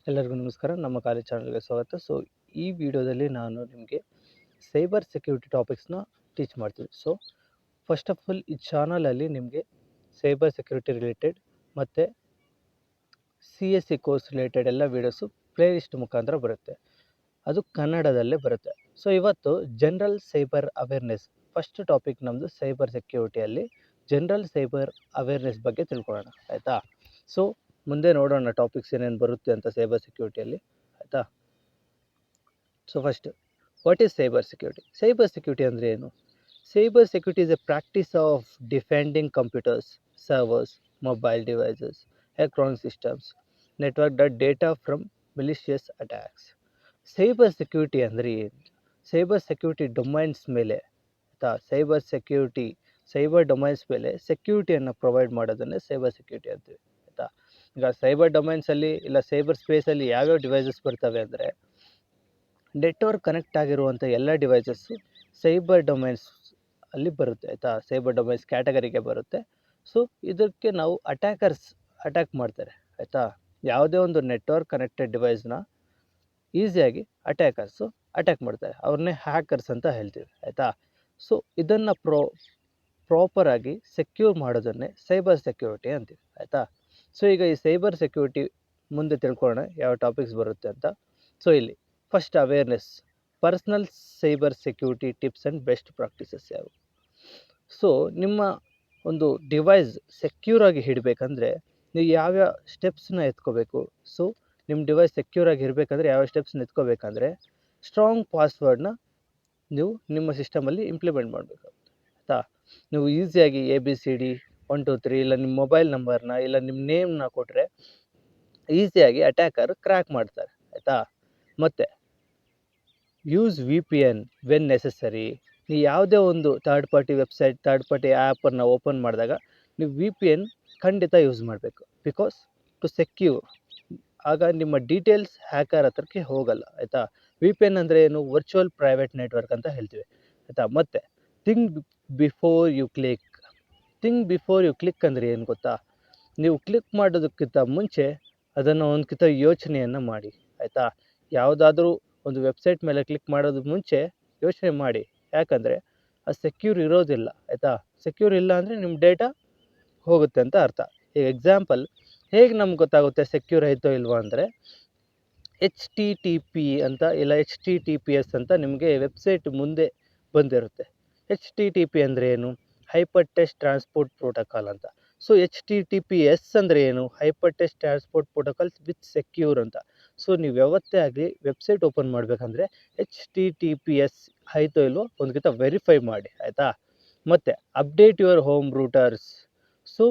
ಎಲ್ಲರಿಗೂ ನಮಸ್ಕಾರ. ನಮ್ಮ ಕಾಲೇಜ್ ಚಾನಲ್ಗೆ ಸ್ವಾಗತ. ಸೊ ಈ ವಿಡಿಯೋದಲ್ಲಿ ನಾನು ನಿಮಗೆ ಸೈಬರ್ ಸೆಕ್ಯೂರಿಟಿ ಟಾಪಿಕ್ಸ್ನ ಟೀಚ್ ಮಾಡ್ತೀನಿ. ಸೊ ಫಸ್ಟ್ ಆಫ್ ಆಲ್ ಈ ಚಾನಲಲ್ಲಿ ನಿಮಗೆ ಸೈಬರ್ ಸೆಕ್ಯೂರಿಟಿ ರಿಲೇಟೆಡ್ ಮತ್ತು CSE ಕೋರ್ಸ್ ರಿಲೇಟೆಡ್ ಎಲ್ಲ ವೀಡಿಯೋಸು ಪ್ಲೇಲಿಸ್ಟ್ ಮುಖಾಂತರ ಬರುತ್ತೆ. ಅದು ಕನ್ನಡದಲ್ಲೇ ಬರುತ್ತೆ. ಸೊ ಇವತ್ತು general cyber awareness first topic ನಮ್ಮದು ಸೈಬರ್ ಸೆಕ್ಯೂರಿಟಿಯಲ್ಲಿ ಜನರಲ್ ಸೈಬರ್ ಅವೇರ್ನೆಸ್ ಬಗ್ಗೆ ತಿಳ್ಕೊಳ್ಳೋಣ, ಆಯಿತಾ? ಸೊ ಮುಂದೆ ನೋಡೋಣ ಟಾಪಿಕ್ಸ್ ಏನೇನು ಬರುತ್ತೆ ಅಂತ ಸೈಬರ್ ಸೆಕ್ಯೂರಿಟಿಯಲ್ಲಿ, ಆಯಿತಾ? So first, what is cyber security? Cyber security ಅಂದರೆ ಏನು? Cyber security is a practice of defending computers, servers, mobile devices, electronic systems, network data from malicious attacks. Cyber security ಅಂದರೆ ಏನು? ಸೈಬರ್ ಸೆಕ್ಯೂರಿಟಿ ಡೊಮೈನ್ಸ್ ಮೇಲೆ, ಆಯಿತಾ? Cyber domains ಮೇಲೆ ಸೆಕ್ಯೂರಿಟಿಯನ್ನು provide ಮಾಡೋದನ್ನೇ cyber security ಅಂತೀವಿ, ಆಯಿತಾ? ಈಗ ಸೈಬರ್ ಡೊಮೈನ್ಸಲ್ಲಿ ಇಲ್ಲ ಸೈಬರ್ ಸ್ಪೇಸಲ್ಲಿ ಯಾವ್ಯಾವ ಡಿವೈಸಸ್ ಬರ್ತವೆ ಅಂದರೆ, ನೆಟ್ವರ್ಕ್ ಕನೆಕ್ಟ್ ಆಗಿರುವಂಥ ಎಲ್ಲ ಡಿವೈಸಸ್ಸು ಸೈಬರ್ ಡೊಮೈನ್ಸ್ ಅಲ್ಲಿ ಬರುತ್ತೆ, ಆಯಿತಾ? ಸೈಬರ್ ಡೊಮೈನ್ಸ್ ಕ್ಯಾಟಗರಿಗೆ ಬರುತ್ತೆ. ಸೊ ಇದಕ್ಕೆ ನಾವು ಅಟ್ಯಾಕ್ ಮಾಡ್ತಾರೆ, ಆಯಿತಾ? ಯಾವುದೇ ಒಂದು ನೆಟ್ವರ್ಕ್ ಕನೆಕ್ಟೆಡ್ ಡಿವೈಸ್ನ ಈಸಿಯಾಗಿ ಅಟ್ಯಾಕ್ ಮಾಡ್ತಾರೆ, ಅವ್ರನ್ನೇ ಹ್ಯಾಕರ್ಸ್ ಅಂತ ಹೇಳ್ತೀವಿ, ಆಯಿತಾ? ಸೊ ಇದನ್ನು ಪ್ರಾಪರಾಗಿ ಸೆಕ್ಯೂರ್ ಮಾಡೋದನ್ನೇ ಸೈಬರ್ ಸೆಕ್ಯೂರಿಟಿ ಅಂತೀವಿ, ಆಯಿತಾ? ಸೊ ಈಗ ಈ ಸೈಬರ್ ಸೆಕ್ಯೂರಿಟಿ ಮುಂದೆ ತಿಳ್ಕೊಳ್ಳೋಣ ಯಾವ ಟಾಪಿಕ್ಸ್ ಬರುತ್ತೆ ಅಂತ. ಸೊ ಇಲ್ಲಿ first awareness, personal cyber security tips and best practices ಯಾವುವು? ಸೊ ನಿಮ್ಮ ಒಂದು ಡಿವೈಸ್ ಸೆಕ್ಯೂರಾಗಿ ಇಡಬೇಕಂದ್ರೆ ನೀವು ಯಾವ್ಯಾವ ಸ್ಟೆಪ್ಸ್ನ ಎತ್ಕೋಬೇಕು? ಸೊ ನಿಮ್ಮ ಡಿವೈಸ್ ಸೆಕ್ಯೂರಾಗಿ ಇರಬೇಕಂದ್ರೆ ಯಾವ ಸ್ಟೆಪ್ಸ್ನ ಎತ್ಕೋಬೇಕಂದ್ರೆ, ಸ್ಟ್ರಾಂಗ್ ಪಾಸ್ವರ್ಡ್ನ ನೀವು ನಿಮ್ಮ ಸಿಸ್ಟಮಲ್ಲಿ ಇಂಪ್ಲಿಮೆಂಟ್ ಮಾಡಬೇಕಾಗುತ್ತೆ, ಆಯಿತಾ? ನೀವು ಈಸಿಯಾಗಿ ABCD 1 2 3 ಇಲ್ಲ ನಿಮ್ಮ ಮೊಬೈಲ್ ನಂಬರ್ನ ಇಲ್ಲ ನಿಮ್ಮ ನೇಮ್ನ ಕೊಟ್ಟರೆ ಈಸಿಯಾಗಿ ಅಟ್ಯಾಕರ್ ಕ್ರ್ಯಾಕ್ ಮಾಡ್ತಾರೆ, ಆಯಿತಾ? ಮತ್ತು ಯೂಸ್ VPN ವೆನ್ ನೆಸೆಸರಿ. ನೀವು ಯಾವುದೇ ಒಂದು third party website, third party ಆ್ಯಪನ್ನು ಓಪನ್ ಮಾಡಿದಾಗ ನೀವು VPN ಖಂಡಿತ ಯೂಸ್ ಮಾಡಬೇಕು, ಬಿಕಾಸ್ ಟು ಸೆಕ್ಯೂರ್. ಆಗ ನಿಮ್ಮ ಡೀಟೇಲ್ಸ್ ಹ್ಯಾಕರ್ ಹತ್ರಕ್ಕೆ ಹೋಗಲ್ಲ, ಆಯಿತಾ? VPN ಅಂದರೆ ಏನು? ವರ್ಚುವಲ್ ಪ್ರೈವೇಟ್ ನೆಟ್ವರ್ಕ್ ಅಂತ ಹೇಳ್ತೀವಿ, ಆಯಿತಾ? ಮತ್ತು ಥಿಂಕ್ ಬಿಫೋರ್ ಯು ಕ್ಲಿಕ್ ಅಂದರೆ ಏನು ಗೊತ್ತಾ? ನೀವು ಕ್ಲಿಕ್ ಮಾಡೋದಕ್ಕಿಂತ ಮುಂಚೆ ಅದನ್ನು ಒಂದ್ಕಿಂತ ಯೋಚನೆಯನ್ನು ಮಾಡಿ, ಆಯಿತಾ? ಯಾವುದಾದ್ರೂ ಒಂದು ವೆಬ್ಸೈಟ್ ಮೇಲೆ ಕ್ಲಿಕ್ ಮಾಡೋದಕ್ಕೆ ಮುಂಚೆ ಯೋಚನೆ ಮಾಡಿ, ಯಾಕಂದರೆ ಅದು ಸೆಕ್ಯೂರ್ ಇರೋದಿಲ್ಲ, ಆಯಿತಾ? ಸೆಕ್ಯೂರ್ ಇಲ್ಲ ಅಂದರೆ ನಿಮ್ಮ ಡೇಟಾ ಹೋಗುತ್ತೆ ಅಂತ ಅರ್ಥ. ಈಗ ಎಕ್ಸಾಂಪಲ್ ಹೇಗೆ ನಮ್ಗೆ ಗೊತ್ತಾಗುತ್ತೆ ಸೆಕ್ಯೂರ್ ಆಯಿತೋ ಇಲ್ವೋ ಅಂದರೆ, HTTP ಅಂತ ಇಲ್ಲ HTTPS ಅಂತ ನಿಮಗೆ ವೆಬ್ಸೈಟ್ ಮುಂದೆ ಬಂದಿರುತ್ತೆ. HTTP ಅಂದರೆ ಏನು? ಹೈಪರ್ ಟೆಕ್ಸ್ಟ್ ಟ್ರಾನ್ಸ್ಪೋರ್ಟ್ ಪ್ರೋಟೋಕಾಲ್ ಅಂತ. ಸೊ HTTPS ಅಂದರೆ ಏನು? Hyper text transport protocol with secure ಅಂತ. ಸೊ ನೀವು ಯಾವತ್ತೇ ಆಗಲಿ ವೆಬ್ಸೈಟ್ ಓಪನ್ ಮಾಡಬೇಕಂದ್ರೆ HTTPS ಆಯಿತೋ ಇಲ್ವೋ ಒಂದ್ಕಿಂತ ವೆರಿಫೈ ಮಾಡಿ, ಆಯಿತಾ? ಮತ್ತು update your home routers. So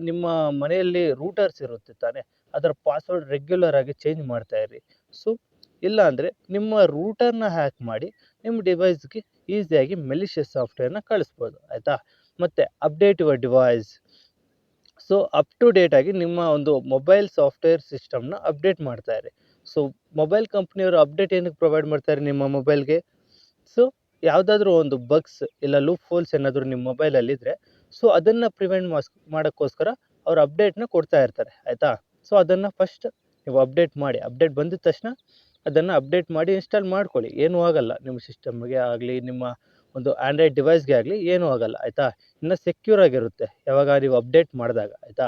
ನಿಮ್ಮ ಮನೆಯಲ್ಲಿ ರೂಟರ್ಸ್ ಇರುತ್ತೆ ತಾನೇ, ಅದರ ಪಾಸ್ವರ್ಡ್ ರೆಗ್ಯುಲರ್ ಆಗಿ ಚೇಂಜ್ ಮಾಡ್ತಾ ಇರಿ. ಸೊ ಇಲ್ಲ ಅಂದರೆ ನಿಮ್ಮ ರೂಟರ್ನ ಹ್ಯಾಕ್ ಮಾಡಿ ನಿಮ್ಮ ಡಿವೈಸ್ಗೆ ಈಸಿಯಾಗಿ ಮೆಲಿಷಿಯಸ್ ಸಾಫ್ಟ್ವೇರ್ನ ಕಳಿಸ್ಬೋದು, ಆಯಿತಾ? ಮತ್ತು update your device. So up to date ಆಗಿ ನಿಮ್ಮ ಒಂದು ಮೊಬೈಲ್ ಸಾಫ್ಟ್ವೇರ್ ಸಿಸ್ಟಮ್ನ ಅಪ್ಡೇಟ್ ಮಾಡ್ತಾ ಇರಿ. ಸೊ ಮೊಬೈಲ್ ಕಂಪ್ನಿಯವರು ಅಪ್ಡೇಟ್ ಏನಕ್ಕೆ ಪ್ರೊವೈಡ್ ಮಾಡ್ತಾರೆ ನಿಮ್ಮ ಮೊಬೈಲ್ಗೆ? ಸೊ ಯಾವುದಾದ್ರೂ ಒಂದು ಬಗ್ಸ್ ಇಲ್ಲ ಲೂಪ್ ಹೋಲ್ಸ್ ಏನಾದರೂ ನಿಮ್ಮ ಮೊಬೈಲಲ್ಲಿದ್ದರೆ ಸೊ ಅದನ್ನು ಪ್ರಿವೆಂಟ್ ಮಾಡೋಕ್ಕೋಸ್ಕರ ಅವ್ರು ಅಪ್ಡೇಟ್ನ ಕೊಡ್ತಾ ಇರ್ತಾರೆ, ಆಯಿತಾ? ಸೊ ಅದನ್ನು ಫಸ್ಟ್ ನೀವು ಅಪ್ಡೇಟ್ ಮಾಡಿ, ಅಪ್ಡೇಟ್ ಬಂದಿದ ತಕ್ಷಣ ಅದನ್ನು ಅಪ್ಡೇಟ್ ಮಾಡಿ ಇನ್ಸ್ಟಾಲ್ ಮಾಡ್ಕೊಳ್ಳಿ, ಏನೂ ಆಗಲ್ಲ. ನಿಮ್ಮ ಸಿಸ್ಟಮ್ಗೆ ಆಗಲಿ ನಿಮ್ಮ ಒಂದು ಆ್ಯಂಡ್ರಾಯ್ಡ್ ಡಿವೈಸ್ಗೆ ಆಗಲಿ ಏನೂ ಆಗಲ್ಲ, ಆಯಿತಾ? ಇನ್ನು ಸೆಕ್ಯೂರ್ ಆಗಿರುತ್ತೆ ಯಾವಾಗ ನೀವು ಅಪ್ಡೇಟ್ ಮಾಡಿದಾಗ, ಆಯಿತಾ?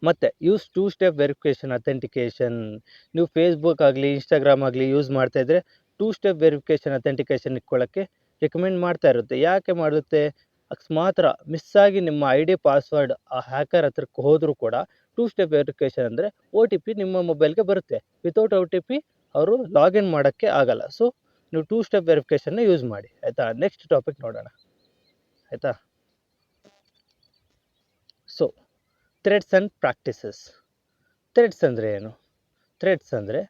ಮತ್ತು ಯೂಸ್ 2 ಸ್ಟೆಪ್ ವೆರಿಫಿಕೇಷನ್ ಅಥೆಂಟಿಕೇಷನ್. ನೀವು ಫೇಸ್ಬುಕ್ ಆಗಲಿ ಇನ್ಸ್ಟಾಗ್ರಾಮ್ ಆಗಲಿ ಯೂಸ್ ಮಾಡ್ತಾಯಿದ್ರೆ 2 ಸ್ಟೆಪ್ ವೆರಿಫಿಕೇಷನ್ ಅಥೆಂಟಿಕೇಷನ್ ಇಟ್ಕೊಳ್ಳೋಕ್ಕೆ ರೆಕಮೆಂಡ್ ಮಾಡ್ತಾ ಇರುತ್ತೆ. ಯಾಕೆ ಮಾಡುತ್ತೆ? ಅಕಸ್ಮಾತ್ರ ಮಿಸ್ಸಾಗಿ ನಿಮ್ಮ ID ಪಾಸ್ವರ್ಡ್ ಆ ಹ್ಯಾಕರ್ ಹತ್ರಕ್ಕೆ ಹೋದರೂ ಕೂಡ 2 ಸ್ಟೆಪ್ ವೆರಿಫಿಕೇಷನ್ ಅಂದರೆ OTP ನಿಮ್ಮ ಮೊಬೈಲ್ಗೆ ಬರುತ್ತೆ. ವಿತೌಟ್ OTP ಅವರು ಲಾಗಿನ್ ಮಾಡೋಕ್ಕೆ ಆಗಲ್ಲ. ಸೊ ನೀವು 2 ಸ್ಟೆಪ್ ವೆರಿಫಿಕೇಷನ್ನ ಯೂಸ್ ಮಾಡಿ, ಆಯಿತಾ? ನೆಕ್ಸ್ಟ್ ಟಾಪಿಕ್ ನೋಡೋಣ, ಆಯಿತಾ? So threads and practices. Threads ಅಂದರೆ ಏನು? ಥ್ರೆಡ್ಸ್ ಅಂದರೆ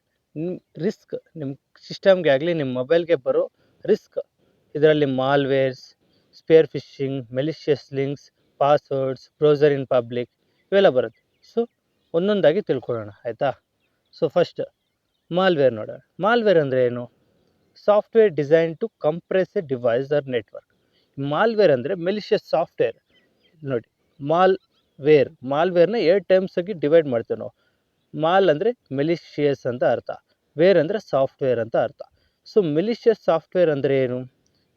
ರಿಸ್ಕ್, ನಿಮ್ಮ ಸಿಸ್ಟಮ್ಗೆ ಆಗಲಿ ನಿಮ್ಮ ಮೊಬೈಲ್ಗೆ ಬರೋ ರಿಸ್ಕ್. ಇದರಲ್ಲಿ malwares, spear phishing, malicious links, passwords, browser in public ಇವೆಲ್ಲ ಬರುತ್ತೆ. ಸೊ ಒಂದೊಂದಾಗಿ ತಿಳ್ಕೊಳ್ಳೋಣ, ಆಯಿತಾ? ಸೊ ಫಸ್ಟ್ ಮಾಲ್ವೇರ್ ನೋಡೋಣ. ಮಾಲ್ವೇರ್ ಅಂದರೆ ಏನು? Software design to compress a device or network. Malware ಅಂದರೆ ಮೆಲಿಷಿಯಸ್ ಸಾಫ್ಟ್ವೇರ್. ನೋಡಿ, ಮಾಲ್ವೇರ್ನ 2 ಟೈಮ್ಸ್ ಆಗಿ ಡಿವೈಡ್ ಮಾಡ್ತೇವೆ ನಾವು. ಮಾಲ್ ಅಂದರೆ ಮೆಲಿಷಿಯಸ್ ಅಂತ ಅರ್ಥ, ವೇರ್ ಅಂದರೆ ಸಾಫ್ಟ್ವೇರ್ ಅಂತ ಅರ್ಥ. ಸೊ ಮೆಲಿಷಿಯಸ್ ಸಾಫ್ಟ್ವೇರ್ ಅಂದರೆ ಏನು,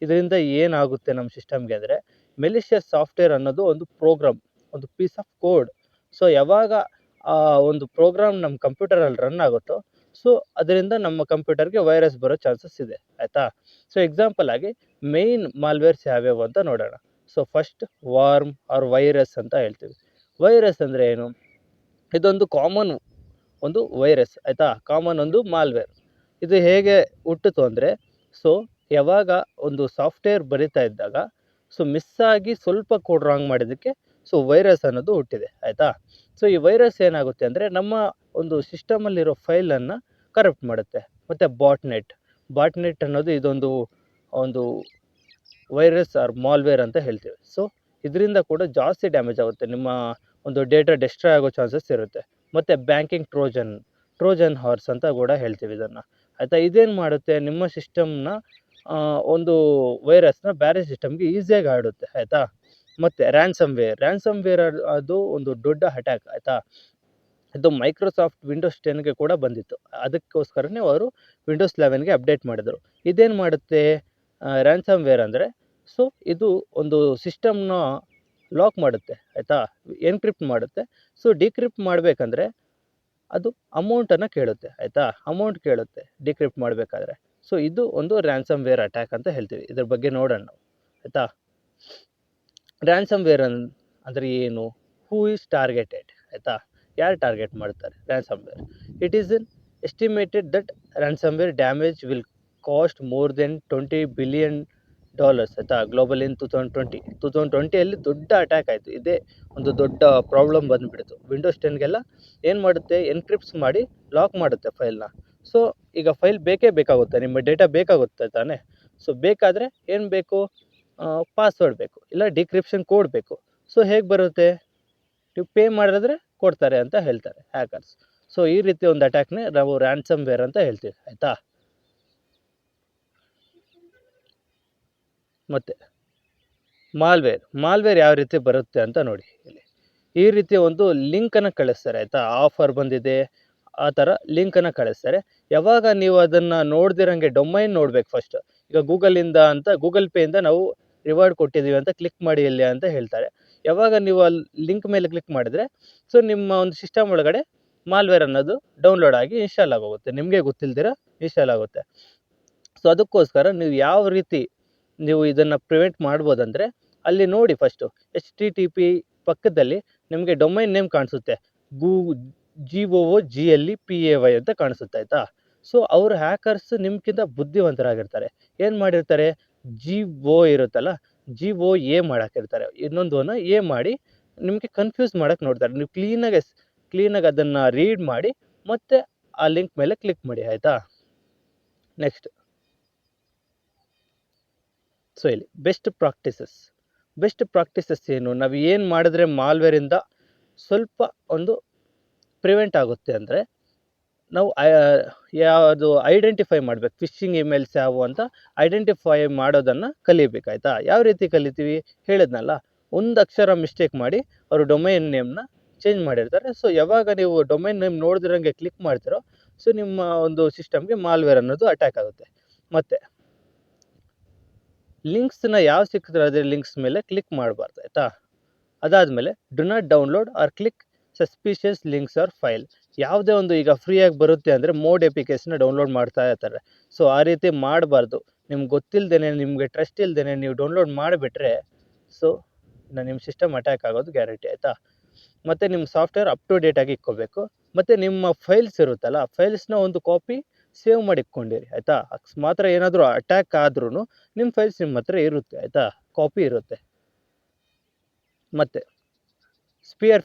ಇದರಿಂದ ಏನಾಗುತ್ತೆ ನಮ್ಮ ಸಿಸ್ಟಮ್ಗೆ ಅಂದರೆ, ಮೆಲಿಷಿಯಸ್ ಸಾಫ್ಟ್ವೇರ್ ಅನ್ನೋದು ಒಂದು ಪ್ರೋಗ್ರಾಮ್, ಒಂದು ಪೀಸ್ ಆಫ್ ಕೋಡ್. ಸೊ ಯಾವಾಗ ಆ ಒಂದು ಪ್ರೋಗ್ರಾಮ್ ನಮ್ಮ ಕಂಪ್ಯೂಟರಲ್ಲಿ ರನ್ ಆಗುತ್ತೋ, ಸೊ ಅದರಿಂದ ನಮ್ಮ ಕಂಪ್ಯೂಟರ್ಗೆ ವೈರಸ್ ಬರೋ ಚಾನ್ಸಸ್ ಇದೆ, ಆಯಿತಾ. ಸೊ ಎಕ್ಸಾಂಪಲ್ ಆಗಿ ಮೇಯ್ನ್ ಮಾಲ್ವೇರ್ಸ್ ಯಾವ್ಯಾವು ಅಂತ ನೋಡೋಣ. So first worm or virus ಅಂತ ಹೇಳ್ತೀವಿ. ವೈರಸ್ ಅಂದರೆ ಏನು, ಇದೊಂದು ಕಾಮನ್ ಒಂದು ವೈರಸ್, ಆಯಿತಾ, ಕಾಮನ್ ಒಂದು ಮಾಲ್ವೇರ್. ಇದು ಹೇಗೆ ಹುಟ್ಟಿತು ಅಂದರೆ, ಸೊ ಯಾವಾಗ ಒಂದು ಸಾಫ್ಟ್ವೇರ್ ಬರಿತಾ ಇದ್ದಾಗ ಸೊ ಮಿಸ್ಸಾಗಿ ಸ್ವಲ್ಪ ಕೋಡ್ ರಾಂಗ್ ಮಾಡಿದ್ದಕ್ಕೆ ಸೊ ವೈರಸ್ ಅನ್ನೋದು ಹುಟ್ಟಿದೆ, ಆಯಿತಾ. ಸೊ ಈ ವೈರಸ್ ಏನಾಗುತ್ತೆ ಅಂದರೆ ನಮ್ಮ ಒಂದು ಸಿಸ್ಟಮಲ್ಲಿರೋ ಫೈಲನ್ನು ಕರಪ್ಟ್ ಮಾಡುತ್ತೆ. ಮತ್ತು ಬಾಟ್ನೆಟ್ ಅನ್ನೋದು ಇದೊಂದು ಒಂದು ವೈರಸ್ ಆರ್ ಮಾಲ್ವೇರ್ ಅಂತ ಹೇಳ್ತೀವಿ. ಸೊ ಇದರಿಂದ ಕೂಡ ಜಾಸ್ತಿ ಡ್ಯಾಮೇಜ್ ಆಗುತ್ತೆ, ನಿಮ್ಮ ಒಂದು ಡೇಟಾ ಡೆಸ್ಟ್ರಾಯ್ ಆಗೋ ಚಾನ್ಸಸ್ ಇರುತ್ತೆ. ಮತ್ತು ಬ್ಯಾಂಕಿಂಗ್ ಟ್ರೋಜನ್ ಹಾರ್ಸ್ ಅಂತ ಕೂಡ ಹೇಳ್ತೀವಿ ಇದನ್ನು, ಆಯಿತಾ. ಇದೇನು ಮಾಡುತ್ತೆ, ನಿಮ್ಮ ಸಿಸ್ಟಮ್ನ ಒಂದು ವೈರಸ್ನ ಬೇರೆ ಸಿಸ್ಟಮ್ಗೆ ಈಸಿಯಾಗಿ ಹರಡುತ್ತೆ, ಆಯಿತಾ. ಮತ್ತು ರ್ಯಾನ್ಸಮ್ ವೇರ್ ಅದು ಒಂದು ದೊಡ್ಡ ಅಟ್ಯಾಕ್, ಆಯಿತಾ. ಇದು ಮೈಕ್ರೋಸಾಫ್ಟ್ ವಿಂಡೋಸ್ 10ಗೆ ಕೂಡ ಬಂದಿತ್ತು, ಅದಕ್ಕೋಸ್ಕರನೇ ಅವರು ವಿಂಡೋಸ್ 11ಗೆ ಅಪ್ಡೇಟ್ ಮಾಡಿದರು. ಇದೇನು ಮಾಡುತ್ತೆ ರ್ಯಾನ್ಸಮ್ ವೇರ್ ಅಂದರೆ, ಸೊ ಇದು ಒಂದು ಸಿಸ್ಟಮ್ನ ಲಾಕ್ ಮಾಡುತ್ತೆ, ಆಯಿತಾ, ಎನ್ಕ್ರಿಪ್ಟ್ ಮಾಡುತ್ತೆ. ಸೊ ಡಿಕ್ರಿಪ್ಟ್ ಮಾಡಬೇಕಂದ್ರೆ ಅದು ಅಮೌಂಟನ್ನು ಕೇಳುತ್ತೆ, ಆಯಿತಾ, ಅಮೌಂಟ್ ಕೇಳುತ್ತೆ ಡಿಕ್ರಿಪ್ಟ್ ಮಾಡಬೇಕಾದ್ರೆ. ಸೊ ಇದು ಒಂದು ರ್ಯಾನ್ಸಮ್ ವೇರ್ ಅಟ್ಯಾಕ್ ಅಂತ ಹೇಳ್ತೀವಿ. ಇದ್ರ ಬಗ್ಗೆ ನೋಡೋಣ ನಾವು, ಆಯಿತಾ. ರ್ಯಾನ್ಸಮ್ ವೇರ್ ಅಂದರೆ ಏನು, ಹೂ ಈಸ್ ಟಾರ್ಗೆಟೆಡ್, ಆಯಿತಾ, ಯಾರು ಟಾರ್ಗೆಟ್ ಮಾಡ್ತಾರೆ ransomware. It is estimated that ransomware damage will cost more than $20 billion, ಆಯಿತಾ, ಗ್ಲೋಬಲ್ ಇನ್ 2020 ದೊಡ್ಡ ಅಟ್ಯಾಕ್ ಆಯಿತು. ಇದೇ ಒಂದು ದೊಡ್ಡ ಪ್ರಾಬ್ಲಮ್ ಬಂದುಬಿಡ್ತು ವಿಂಡೋಸ್ 10ಗೆಲ್ಲ. ಏನು ಮಾಡುತ್ತೆ, ಎನ್ಕ್ರಿಪ್ಟ್ಸ್ ಮಾಡಿ ಲಾಕ್ ಮಾಡುತ್ತೆ ಫೈಲ್ನ. ಸೊ ಈಗ ಫೈಲ್ ಬೇಕಾಗುತ್ತೆ, ನಿಮ್ಮ ಡೇಟಾ ಬೇಕಾಗುತ್ತೆ ತಾನೇ. ಸೊ ಬೇಕಾದರೆ ಏನು ಬೇಕು, ಪಾಸ್ವರ್ಡ್ ಬೇಕು, ಇಲ್ಲ ಡಿಕ್ರಿಪ್ಷನ್ ಕೋಡ್ ಬೇಕು. ಸೊ ಹೇಗೆ ಬರುತ್ತೆ, ನೀವು ಪೇ ಮಾಡಿದ್ರೆ ಕೊಡ್ತಾರೆ ಅಂತ ಹೇಳ್ತಾರೆ ಹ್ಯಾಕರ್ಸ್. ಸೊ ಈ ರೀತಿ ಒಂದು ಅಟ್ಯಾಕ್ನೇ ನಾವು ರ್ಯಾನ್ಸಮ್ ವೇರ್ ಅಂತ ಹೇಳ್ತೀವಿ, ಆಯಿತಾ. ಮತ್ತು ಮಾಲ್ವೇರ್ ಯಾವ ರೀತಿ ಬರುತ್ತೆ ಅಂತ ನೋಡಿ ಇಲ್ಲಿ. ಈ ರೀತಿ ಒಂದು ಲಿಂಕನ್ನು ಕಳಿಸ್ತಾರೆ, ಆಯಿತಾ, ಆಫರ್ ಬಂದಿದೆ ಆ ಥರ ಲಿಂಕನ್ನು ಕಳಿಸ್ತಾರೆ. ಯಾವಾಗ ನೀವು ಅದನ್ನು ನೋಡ್ದಿರಂಗೆ ಡೊಮೈನ್ ನೋಡ್ಬೇಕು ಫಸ್ಟ್. ಈಗ ಗೂಗಲಿಂದ ಅಂತ ಗೂಗಲ್ ಪೇಯಿಂದ ನಾವು ರಿವಾರ್ಡ್ ಕೊಟ್ಟಿದ್ದೀವಿ ಅಂತ ಕ್ಲಿಕ್ ಮಾಡಿ ಇಲ್ಲಿ ಅಂತ ಹೇಳ್ತಾರೆ. ಯಾವಾಗ ನೀವು ಅಲ್ಲಿ ಲಿಂಕ್ ಮೇಲೆ ಕ್ಲಿಕ್ ಮಾಡಿದರೆ ಸೊ ನಿಮ್ಮ ಒಂದು ಸಿಸ್ಟಮ್ ಒಳಗಡೆ ಮಾಲ್ವೇರ್ ಅನ್ನೋದು ಡೌನ್ಲೋಡ್ ಆಗಿ ಇನ್ಸ್ಟಾಲ್ ಆಗೋಗುತ್ತೆ, ನಿಮಗೆ ಗೊತ್ತಿಲ್ದಿರ ಇನ್ಸ್ಟಾಲ್ ಆಗುತ್ತೆ. ಸೊ ಅದಕ್ಕೋಸ್ಕರ ನೀವು ಯಾವ ರೀತಿ ನೀವು ಇದನ್ನು ಪ್ರಿವೆಂಟ್ ಮಾಡ್ಬೋದಂದರೆ, ಅಲ್ಲಿ ನೋಡಿ ಫಸ್ಟು HTTP ಪಕ್ಕದಲ್ಲಿ ನಿಮಗೆ ಡೊಮೈನ್ ನೇಮ್ ಕಾಣಿಸುತ್ತೆ, GOOGLEPAY ಅಂತ ಕಾಣಿಸುತ್ತೆ, ಆಯಿತಾ. ಸೊ ಅವರು ಹ್ಯಾಕರ್ಸ್ ನಿಮ್ಗಿಂತ ಬುದ್ಧಿವಂತರಾಗಿರ್ತಾರೆ. ಏನು ಮಾಡಿರ್ತಾರೆ, GO ಇರುತ್ತಲ್ಲ, GOA ಮಾಡಾಕಿರ್ತಾರೆ, ಇನ್ನೊಂದನ್ನು ಎ ಮಾಡಿ ನಿಮಗೆ ಕನ್ಫ್ಯೂಸ್ ಮಾಡೋಕ್ಕೆ ನೋಡ್ತಾರೆ. ನೀವು ಕ್ಲೀನಾಗಿ ಅದನ್ನು ರೀಡ್ ಮಾಡಿ ಮತ್ತು ಆ ಲಿಂಕ್ ಮೇಲೆ ಕ್ಲಿಕ್ ಮಾಡಿ, ಆಯಿತಾ. ನೆಕ್ಸ್ಟ್, ಸೊ ಇಲ್ಲಿ ಬೆಸ್ಟ್ ಪ್ರಾಕ್ಟೀಸಸ್ ಏನು, ನಾವು ಏನು ಮಾಡಿದ್ರೆ ಮಾಲ್ವೇರಿಂದ ಸ್ವಲ್ಪ ಒಂದು ಪ್ರಿವೆಂಟ್ ಆಗುತ್ತೆ ಅಂದರೆ, ನಾವು ಯಾವುದು ಐಡೆಂಟಿಫೈ ಮಾಡಬೇಕು, ಫಿಶಿಂಗ್ ಇಮೇಲ್ಸ್ ಯಾವುವು ಅಂತ ಐಡೆಂಟಿಫೈ ಮಾಡೋದನ್ನು ಕಲಿಬೇಕು, ಆಯಿತಾ. ಯಾವ ರೀತಿ ಕಲಿತೀವಿ ಹೇಳಿದ್ನಲ್ಲ, ಒಂದು ಅಕ್ಷರ ಮಿಸ್ಟೇಕ್ ಮಾಡಿ ಅವರು ಡೊಮೈನ್ ನೇಮ್ನ ಚೇಂಜ್ ಮಾಡಿರ್ತಾರೆ. ಸೊ ಯಾವಾಗ ನೀವು ಡೊಮೈನ್ ನೇಮ್ ನೋಡಿದ್ರಂಗೆ ಕ್ಲಿಕ್ ಮಾಡ್ತಿರೋ ಸೊ ನಿಮ್ಮ ಒಂದು ಸಿಸ್ಟಮ್ಗೆ ಮಾಲ್ವೇರ್ ಅನ್ನೋದು ಅಟ್ಯಾಕ್ ಆಗುತ್ತೆ. ಮತ್ತು ಲಿಂಕ್ಸ್ನ ಯಾವ ಸಿಕ್ಕಿದ್ರೆ ಅದೇ ಲಿಂಕ್ಸ್ ಮೇಲೆ ಕ್ಲಿಕ್ ಮಾಡಬಾರ್ದು, ಆಯಿತಾ. ಅದಾದಮೇಲೆ do not download or click suspicious links or file. ಯಾವುದೇ ಒಂದು ಈಗ ಫ್ರೀಯಾಗಿ ಬರುತ್ತೆ ಅಂದರೆ ಮೋಡ್ ಎಪಿಕೇಶನ್ನ ಡೌನ್ಲೋಡ್ ಮಾಡ್ತಾ ಇರ್ತಾರೆ. ಸೊ ಆ ರೀತಿ ಮಾಡಬಾರ್ದು. ನಿಮ್ಗೆ ಗೊತ್ತಿಲ್ಲದೇ, ನಿಮಗೆ ಟ್ರಸ್ಟ್ ಇಲ್ಲದೇ ನೀವು ಡೌನ್ಲೋಡ್ ಮಾಡಿಬಿಟ್ರೆ ಸೊ ನಿಮ್ಮ ಸಿಸ್ಟಮ್ ಅಟ್ಯಾಕ್ ಆಗೋದು ಗ್ಯಾರಂಟಿ, ಆಯಿತಾ. ಮತ್ತು ನಿಮ್ಮ ಸಾಫ್ಟ್ವೇರ್ ಅಪ್ ಟು ಡೇಟಾಗಿ ಇಟ್ಕೋಬೇಕು. ಮತ್ತು ನಿಮ್ಮ ಫೈಲ್ಸ್ ಇರುತ್ತಲ್ಲ, ಫೈಲ್ಸ್ನ ಒಂದು ಕಾಪಿ ಸೇವ್ ಮಾಡಿ ಇಟ್ಕೊಂಡಿರಿ, ಆಯಿತಾ. ಅಕಸ್ಮಾತ್ ಏನಾದರೂ ಅಟ್ಯಾಕ್ ಆದ್ರೂ ನಿಮ್ಮ ಫೈಲ್ಸ್ ನಿಮ್ಮ ಹತ್ರ ಇರುತ್ತೆ, ಆಯಿತಾ, ಕಾಪಿ ಇರುತ್ತೆ. ಮತ್ತು ಸ್ಪಿಯರ್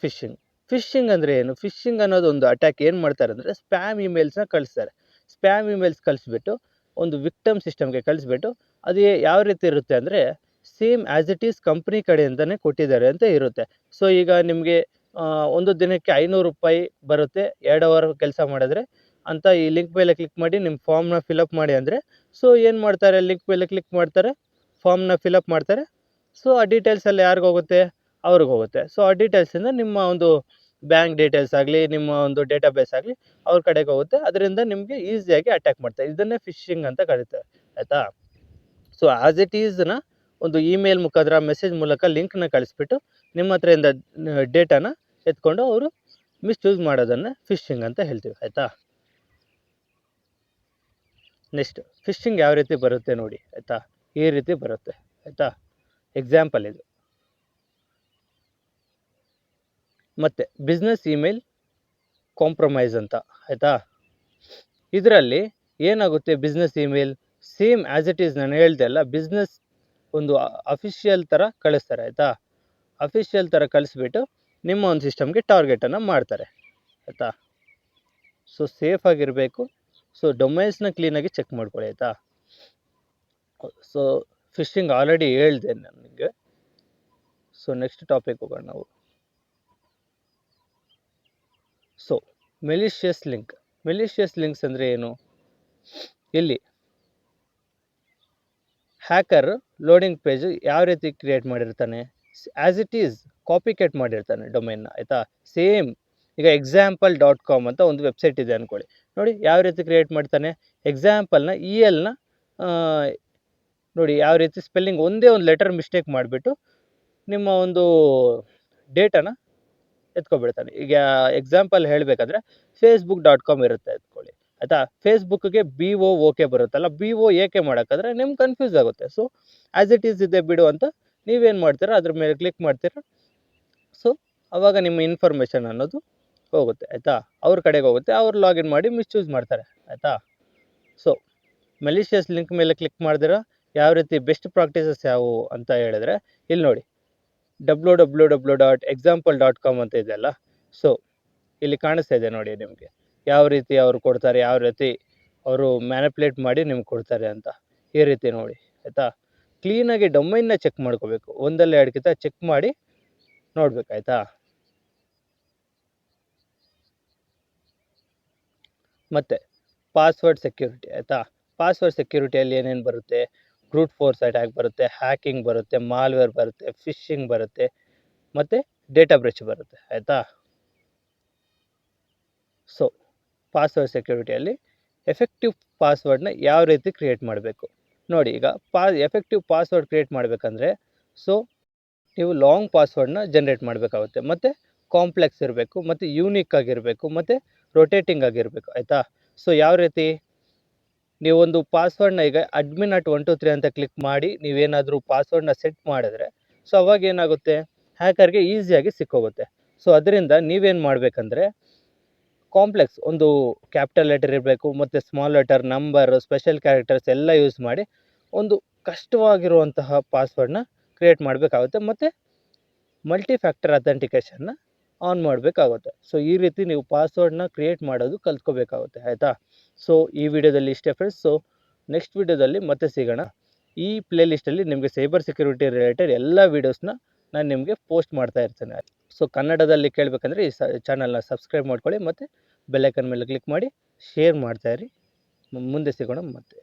ಫಿಶಿಂಗ್ ಅಂದರೆ ಏನು, ಫಿಶಿಂಗ್ ಅನ್ನೋದು ಒಂದು ಅಟ್ಯಾಕ್ ಏನು ಮಾಡ್ತಾರೆ ಅಂದರೆ ಸ್ಪ್ಯಾಮ್ ಇಮೇಲ್ಸ್ನ ಕಳಿಸ್ತಾರೆ. ಸ್ಪ್ಯಾಮ್ ಇಮೇಲ್ಸ್ ಕಳಿಸ್ಬಿಟ್ಟು ಒಂದು ವಿಕ್ಟಮ್ ಸಿಸ್ಟಮ್ಗೆ ಕಳಿಸ್ಬಿಟ್ಟು ಅದು ಯಾವ ರೀತಿ ಇರುತ್ತೆ ಅಂದರೆ same as it is company ಕಡೆಯಿಂದನೇ ಕೊಟ್ಟಿದ್ದಾರೆ ಅಂತ ಇರುತ್ತೆ. ಸೊ ಈಗ ನಿಮಗೆ ಒಂದು ದಿನಕ್ಕೆ ₹500 ಬರುತ್ತೆ 2 ಅವರ್ ಕೆಲಸ ಮಾಡಿದ್ರೆ ಅಂತ ಈ ಲಿಂಕ್ ಮೇಲೆ ಕ್ಲಿಕ್ ಮಾಡಿ ನಿಮ್ಮ ಫಾರ್ಮ್ನ ಫಿಲಪ್ ಮಾಡಿ ಅಂದರೆ, ಸೊ ಏನು ಮಾಡ್ತಾರೆ, ಲಿಂಕ್ ಮೇಲೆ ಕ್ಲಿಕ್ ಮಾಡ್ತಾರೆ, ಫಾರ್ಮ್ನ ಫಿಲಪ್ ಮಾಡ್ತಾರೆ. ಸೊ ಆ ಡೀಟೇಲ್ಸ್ ಎಲ್ಲ ಯಾರಿಗೋಗುತ್ತೆ, ಅವ್ರಿಗೆ ಹೋಗುತ್ತೆ. ಸೊ ಆ ಡೀಟೇಲ್ಸಿಂದ ನಿಮ್ಮ ಒಂದು ಬ್ಯಾಂಕ್ ಡೀಟೇಲ್ಸ್ ಆಗಲಿ, ನಿಮ್ಮ ಒಂದು ಡೇಟಾಬೇಸ್ ಆಗಲಿ ಅವ್ರ ಕಡೆಗೆ ಹೋಗುತ್ತೆ. ಅದರಿಂದ ನಿಮಗೆ ಈಸಿಯಾಗಿ ಅಟ್ಯಾಕ್ ಮಾಡ್ತಾರೆ. ಇದನ್ನೇ ಫಿಶಿಂಗ್ ಅಂತ ಕರೀತಾರೆ, ಆಯಿತಾ. ಸೊ ಆ್ಯಸ್ ಇಟ್ ಈಸ್ನ ಒಂದು ಇಮೇಲ್ ಮುಖಾಂತರ, ಮೆಸೇಜ್ ಮೂಲಕ ಲಿಂಕ್ನ ಕಳಿಸ್ಬಿಟ್ಟು ನಿಮ್ಮ ಹತ್ರದಿಂದ ಡೇಟಾನ ಎತ್ಕೊಂಡು ಅವರು ಮಿಸ್ಯೂಸ್ ಮಾಡೋದನ್ನು ಫಿಶಿಂಗ್ ಅಂತ ಹೇಳ್ತೀವಿ, ಆಯಿತಾ. ನೆಕ್ಸ್ಟ್ ಫಿಶಿಂಗ್ ಯಾವ ರೀತಿ ಬರುತ್ತೆ ನೋಡಿ, ಆಯಿತಾ. ಈ ರೀತಿ ಬರುತ್ತೆ, ಆಯಿತಾ. ಎಕ್ಸಾಂಪಲ್ ಇದು. ಮತ್ತು ಬಿಸ್ನೆಸ್ ಇಮೇಲ್ ಕಾಂಪ್ರಮೈಸ್ ಅಂತ, ಆಯಿತಾ. ಇದರಲ್ಲಿ ಏನಾಗುತ್ತೆ, business email same as it is ನಾನು ಹೇಳ್ದೆ ಅಲ್ಲ, ಬಿಸ್ನೆಸ್ ಒಂದು ಅಫಿಷಿಯಲ್ ಥರ ಕಳಿಸ್ತಾರೆ, ಆಯಿತಾ. ಅಫಿಷಿಯಲ್ ಥರ ಕಳಿಸ್ಬಿಟ್ಟು ನಿಮ್ಮ ಒಂದು ಸಿಸ್ಟಮ್ಗೆ ಟಾರ್ಗೆಟನ್ನು ಮಾಡ್ತಾರೆ, ಆಯಿತಾ. ಸೊ ಸೇಫಾಗಿರಬೇಕು. ಸೊ ಡೊಮೈನ್ಸ್ನ ಕ್ಲೀನಾಗಿ ಚೆಕ್ ಮಾಡ್ಕೊಳ್ಳಿ, ಆಯಿತಾ. ಸೊ ಫಿಶಿಂಗ್ ಆಲ್ರೆಡಿ ಹೇಳ್ದೆ ನನಗೆ. ಸೊ ನೆಕ್ಸ್ಟ್ ಟಾಪಿಕ್ ಹೋಗೋಣ ನಾವು. ಸೊ ಮೆಲಿಷಿಯಸ್ ಲಿಂಕ್ಸ್ ಅಂದರೆ ಏನು? ಇಲ್ಲಿ ಹ್ಯಾಕರ್ ಲೋಡಿಂಗ್ ಪೇಜ್ ಯಾವ ರೀತಿ ಕ್ರಿಯೇಟ್ ಮಾಡಿರ್ತಾನೆ, as it is copycat ಮಾಡಿರ್ತಾನೆ ಡೊಮೈನ್ನ, ಆಯಿತಾ. ಸೇಮ್ ಈಗ example.com ಅಂತ ಒಂದು ವೆಬ್ಸೈಟ್ ಇದೆ ಅಂದ್ಕೊಳ್ಳಿ. ನೋಡಿ ಯಾವ ರೀತಿ ಕ್ರಿಯೇಟ್ ಮಾಡ್ತಾನೆ, ಎಕ್ಸಾಂಪಲ್ನ ELನ ನೋಡಿ ಯಾವ ರೀತಿ ಸ್ಪೆಲ್ಲಿಂಗ್ ಒಂದೇ ಒಂದು ಲೆಟರ್ ಮಿಸ್ಟೇಕ್ ಮಾಡಿಬಿಟ್ಟು ನಿಮ್ಮ ಒಂದು ಡೇಟಾನ ಎತ್ಕೊಬಿಡ್ತಾನೆ. ಈಗ ಎಕ್ಸಾಂಪಲ್ ಹೇಳಬೇಕಾದ್ರೆ facebook.com ಇರುತ್ತೆ ಅಂದ್ಕೊಳ್ಳಿ, ಆಯಿತಾ. ಫೇಸ್ಬುಕ್ಗೆ BOOK ಬರುತ್ತಲ್ಲ, BOAK ಮಾಡೋಕ್ಕಾದ್ರೆ ನಿಮ್ಗೆ ಕನ್ಫ್ಯೂಸ್ ಆಗುತ್ತೆ. ಸೊ ಆ್ಯಸ್ ಇಟ್ ಈಸ್ ಇದೆ ಬಿಡು ಅಂತ ನೀವೇನು ಮಾಡ್ತೀರಾ, ಅದ್ರ ಮೇಲೆ ಕ್ಲಿಕ್ ಮಾಡ್ತೀರಾ. ಸೊ ಆವಾಗ ನಿಮ್ಮ ಇನ್ಫಾರ್ಮೇಷನ್ ಅನ್ನೋದು ಹೋಗುತ್ತೆ, ಆಯಿತಾ. ಅವ್ರ ಕಡೆಗೆ ಹೋಗುತ್ತೆ, ಅವ್ರು ಲಾಗಿನ್ ಮಾಡಿ ಮಿಸ್ಯೂಸ್ ಮಾಡ್ತಾರೆ, ಆಯಿತಾ. ಸೊ ಮೆಲಿಷಿಯಸ್ ಲಿಂಕ್ ಮೇಲೆ ಕ್ಲಿಕ್ ಮಾಡಿದ್ರೆ ಯಾವ ರೀತಿ ಬೆಸ್ಟ್ ಪ್ರಾಕ್ಟೀಸಸ್ ಯಾವುವು ಅಂತ ಹೇಳಿದ್ರೆ, ಇಲ್ಲಿ ನೋಡಿ www.example.com ಅಂತ ಇದೆಯಲ್ಲ. ಸೊ ಇಲ್ಲಿ ಕಾಣಿಸ್ತಾ ಇದೆ ನೋಡಿ ನಿಮಗೆ ಯಾವ ರೀತಿ ಅವರು ಕೊಡ್ತಾರೆ, ಯಾವ ರೀತಿ ಅವರು ಮ್ಯಾನಿಪ್ಯುಲೇಟ್ ಮಾಡಿ ನಿಮ್ಗೆ ಕೊಡ್ತಾರೆ ಅಂತ. ಈ ರೀತಿ ನೋಡಿ, ಆಯಿತಾ. ಕ್ಲೀನಾಗಿ ಡೊಮೈನ್ನ ಚೆಕ್ ಮಾಡ್ಕೋಬೇಕು, ಒಂದಲ್ಲ ಎರಡಕ್ಕಿಂತ ಚೆಕ್ ಮಾಡಿ ನೋಡ್ಬೇಕು, ಆಯಿತಾ. ಮತ್ತು ಪಾಸ್ವರ್ಡ್ ಸೆಕ್ಯೂರಿಟಿ, ಆಯಿತಾ. ಪಾಸ್ವರ್ಡ್ ಸೆಕ್ಯೂರಿಟಿಯಲ್ಲಿ ಏನೇನು ಬರುತ್ತೆ, ಬ್ರೂಟ್ ಫೋರ್ಸ್ ಅಟ್ಯಾಕ್ ಬರುತ್ತೆ, ಹ್ಯಾಕಿಂಗ್ ಬರುತ್ತೆ, ಮಾಲ್ವೇರ್ ಬರುತ್ತೆ, ಫಿಶಿಂಗ್ ಬರುತ್ತೆ, ಮತ್ತು ಡೇಟಾ ಬ್ರೀಚ್ ಬರುತ್ತೆ, ಆಯಿತಾ. ಸೊ ಪಾಸ್ವರ್ಡ್ ಸೆಕ್ಯೂರಿಟಿಯಲ್ಲಿ ಎಫೆಕ್ಟಿವ್ ಪಾಸ್ವರ್ಡ್ನ ಯಾವ ರೀತಿ ಕ್ರಿಯೇಟ್ ಮಾಡಬೇಕು ನೋಡಿ. ಈಗ ಎಫೆಕ್ಟಿವ್ ಪಾಸ್ವರ್ಡ್ ಕ್ರಿಯೇಟ್ ಮಾಡಬೇಕಂದ್ರೆ, ಸೊ ನೀವು ಲಾಂಗ್ ಪಾಸ್ವರ್ಡ್ನ ಜನ್ರೇಟ್ ಮಾಡಬೇಕಾಗುತ್ತೆ, ಮತ್ತು ಕಾಂಪ್ಲೆಕ್ಸ್ ಇರಬೇಕು, ಮತ್ತು ಯೂನಿಕ್ ಆಗಿರಬೇಕು, ಮತ್ತು ರೊಟೇಟಿಂಗ್ ಆಗಿರಬೇಕು, ಆಯಿತಾ. ಸೊ ಯಾವ ರೀತಿ, ನೀವೊಂದು ಪಾಸ್ವರ್ಡ್ನ ಈಗ admin@123 ಅಂತ ಕ್ಲಿಕ್ ಮಾಡಿ ನೀವೇನಾದರೂ ಪಾಸ್ವರ್ಡ್ನ ಸೆಟ್ ಮಾಡಿದ್ರೆ, ಸೊ ಅವಾಗ ಏನಾಗುತ್ತೆ, ಹ್ಯಾಕರ್ಗೆ ಈಸಿಯಾಗಿ ಸಿಕ್ಕೋಗುತ್ತೆ. ಸೊ ಅದರಿಂದ ನೀವೇನು ಮಾಡಬೇಕಂದ್ರೆ, ಕಾಂಪ್ಲೆಕ್ಸ್ ಒಂದು ಕ್ಯಾಪಿಟಲ್ ಲೆಟರ್ ಇರಬೇಕು, ಮತ್ತು small letter, number, special characters ಎಲ್ಲ ಯೂಸ್ ಮಾಡಿ ಒಂದು ಕಷ್ಟವಾಗಿರುವಂತಹ ಪಾಸ್ವರ್ಡ್ನ ಕ್ರಿಯೇಟ್ ಮಾಡಬೇಕಾಗುತ್ತೆ, ಮತ್ತು ಮಲ್ಟಿ ಫ್ಯಾಕ್ಟರ್ ಅಥೆಂಟಿಕೇಷನ್ನ ಆನ್ ಮಾಡಬೇಕಾಗುತ್ತೆ. ಸೊ ಈ ರೀತಿ ನೀವು ಪಾಸ್ವರ್ಡ್ನ ಕ್ರಿಯೇಟ್ ಮಾಡೋದು ಕಲ್ತ್ಕೋಬೇಕಾಗುತ್ತೆ, ಆಯಿತಾ. ಸೊ ಈ ವಿಡಿಯೋದಲ್ಲಿ ಇಷ್ಟೇ ಫ್ರೆಂಡ್ಸ್. ಸೊ ನೆಕ್ಸ್ಟ್ ವಿಡಿಯೋದಲ್ಲಿ ಮತ್ತೆ ಸಿಗೋಣ. ಈ ಪ್ಲೇ ಲಿಸ್ಟಲ್ಲಿ ನಿಮಗೆ ಸೈಬರ್ ಸೆಕ್ಯೂರಿಟಿ ರಿಲೇಟೆಡ್ ಎಲ್ಲ ವೀಡಿಯೋಸ್ನ ನಾನು ನಿಮಗೆ ಪೋಸ್ಟ್ ಮಾಡ್ತಾ ಇರ್ತೇನೆ. ಸೊ ಕನ್ನಡದಲ್ಲಿ ಕೇಳಬೇಕಂದ್ರೆ ಈ ಚಾನಲ್ನ ಸಬ್ಸ್ಕ್ರೈಬ್ ಮಾಡ್ಕೊಳ್ಳಿ, ಮತ್ತು ಬೆಲ್ಲೈಕನ್ ಮೇಲೆ ಕ್ಲಿಕ್ ಮಾಡಿ ಶೇರ್ ಮಾಡ್ತಾಯಿರಿ. ಮುಂದೆ ಸಿಗೋಣ ಮತ್ತೆ.